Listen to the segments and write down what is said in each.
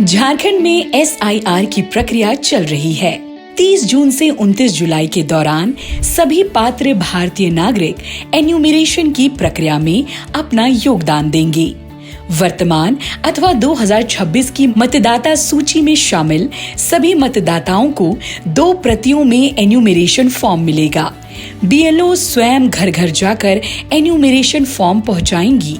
झारखंड में SIR की प्रक्रिया चल रही है। 30 जून से 29 जुलाई के दौरान सभी पात्र भारतीय नागरिक एन्यूमरेशन की प्रक्रिया में अपना योगदान देंगे। वर्तमान अथवा 2026 की मतदाता सूची में शामिल सभी मतदाताओं को 2 प्रतियों में एन्यूमरेशन फॉर्म मिलेगा। BLO स्वयं घर घर जाकर एन्यूमरेशन फॉर्म पहुंचाएंगी।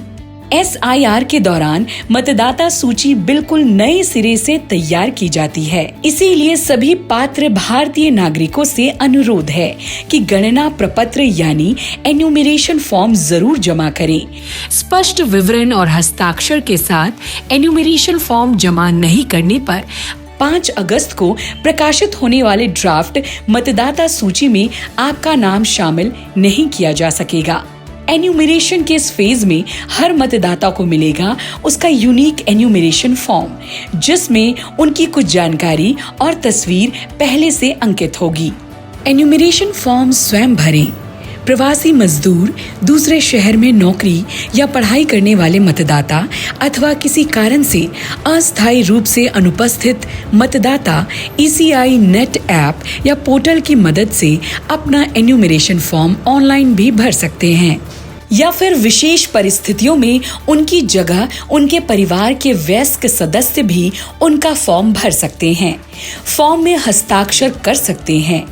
SIR के दौरान मतदाता सूची बिल्कुल नए सिरे से तैयार की जाती है। इसीलिए सभी पात्र भारतीय नागरिकों से अनुरोध है कि गणना प्रपत्र यानी एन्यूमरेशन फॉर्म जरूर जमा करें। स्पष्ट विवरण और हस्ताक्षर के साथ एन्यूमरेशन फॉर्म जमा नहीं करने पर 5 अगस्त को प्रकाशित होने वाले ड्राफ्ट मतदाता सूची में आपका नाम शामिल नहीं किया जा सकेगा। एन्यूमरेशन के इस फेज में हर मतदाता को मिलेगा उसका यूनिक एन्यूमरेशन फॉर्म, जिसमें उनकी कुछ जानकारी और तस्वीर पहले से अंकित होगी। एन्यूमरेशन फॉर्म स्वयं भरें। प्रवासी मजदूर, दूसरे शहर में नौकरी या पढ़ाई करने वाले मतदाता अथवा किसी कारण से अस्थायी रूप से अनुपस्थित मतदाता ECI नेट ऐप या पोर्टल की मदद से अपना एन्यूमरेशन फॉर्म ऑनलाइन भी भर सकते हैं, या फिर विशेष परिस्थितियों में उनकी जगह उनके परिवार के वयस्क सदस्य भी उनका फॉर्म भर सकते हैं। फॉर्म में हस्ताक्षर कर सकते हैं।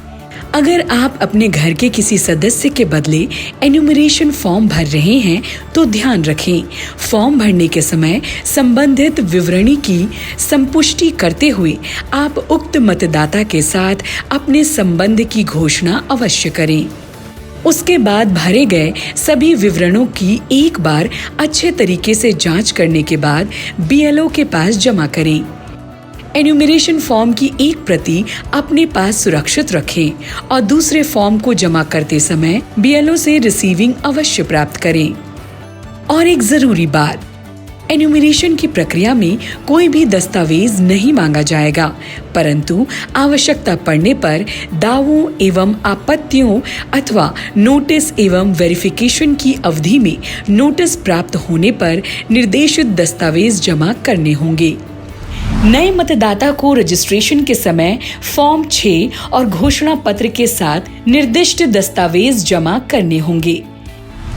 अगर आप अपने घर के किसी सदस्य के बदले एन्यूमरेशन फॉर्म भर रहे हैं तो ध्यान रखें, फॉर्म भरने के समय संबंधित विवरणी की संपुष्टि करते हुए आप उक्त मतदाता के साथ अपने संबंध की घोषणा अवश्य करें। उसके बाद भरे गए सभी विवरणों की एक बार अच्छे तरीके से जांच करने के बाद BLO के पास जमा करें। एन्यूमरेशन फॉर्म की एक प्रति अपने पास सुरक्षित रखें और दूसरे फॉर्म को जमा करते समय BLO से रिसीविंग अवश्य प्राप्त करें। और एक जरूरी बात, एन्यूमरेशन की प्रक्रिया में कोई भी दस्तावेज नहीं मांगा जाएगा, परंतु आवश्यकता पड़ने पर दावों एवं आपत्तियों अथवा नोटिस एवं वेरिफिकेशन की अवधि में नोटिस प्राप्त होने पर निर्देशित दस्तावेज जमा करने होंगे। नए मतदाता को रजिस्ट्रेशन के समय फॉर्म 6 और घोषणा पत्र के साथ निर्दिष्ट दस्तावेज जमा करने होंगे।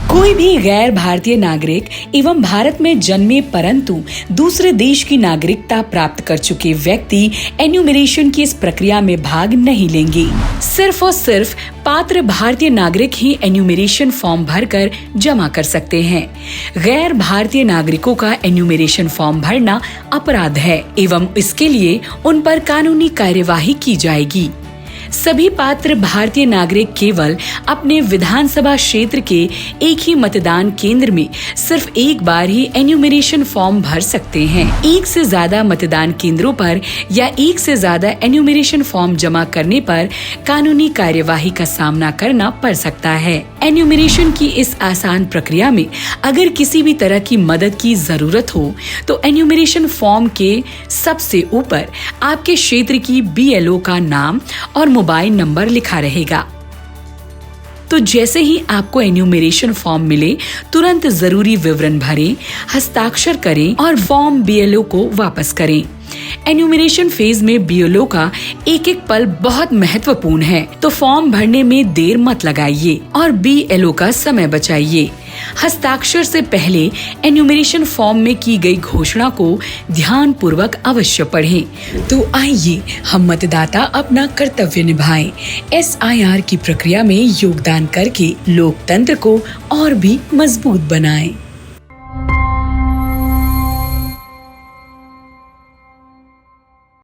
कोई भी गैर भारतीय नागरिक एवं भारत में जन्मे परंतु दूसरे देश की नागरिकता प्राप्त कर चुके व्यक्ति एन्यूमरेशन की इस प्रक्रिया में भाग नहीं लेंगे। सिर्फ और सिर्फ पात्र भारतीय नागरिक ही एन्यूमरेशन फॉर्म भरकर जमा कर सकते हैं। गैर भारतीय नागरिकों का एन्यूमरेशन फॉर्म भरना अपराध है एवं इसके लिए उन पर कानूनी कार्यवाही की जाएगी। सभी पात्र भारतीय नागरिक केवल अपने विधानसभा क्षेत्र के एक ही मतदान केंद्र में सिर्फ एक बार ही एन्यूमरेशन फॉर्म भर सकते हैं। एक से ज्यादा मतदान केंद्रों पर या एक से ज्यादा एन्यूमरेशन फॉर्म जमा करने पर कानूनी कार्यवाही का सामना करना पड़ सकता है। एन्यूमरेशन की इस आसान प्रक्रिया में अगर किसी भी तरह की मदद की जरूरत हो तो एन्यूमरेशन फॉर्म के सबसे ऊपर आपके क्षेत्र की BLO का नाम और मोबाइल नंबर लिखा रहेगा। तो जैसे ही आपको एन्यूमरेशन फॉर्म मिले तुरंत जरूरी विवरण भरें, हस्ताक्षर करें और फॉर्म BLO को वापस करें। एन्यूमरेशन फेज में BLO का एक एक पल बहुत महत्वपूर्ण है, तो फॉर्म भरने में देर मत लगाइए और BLO का समय बचाइए। हस्ताक्षर से पहले एन्यूमरेशन फॉर्म में की गई घोषणा को ध्यान पूर्वक अवश्य पढ़ें। तो आइए हम मतदाता अपना कर्तव्य निभाएं, SIR की प्रक्रिया में योगदान करके लोकतंत्र को और भी मजबूत बनाएं।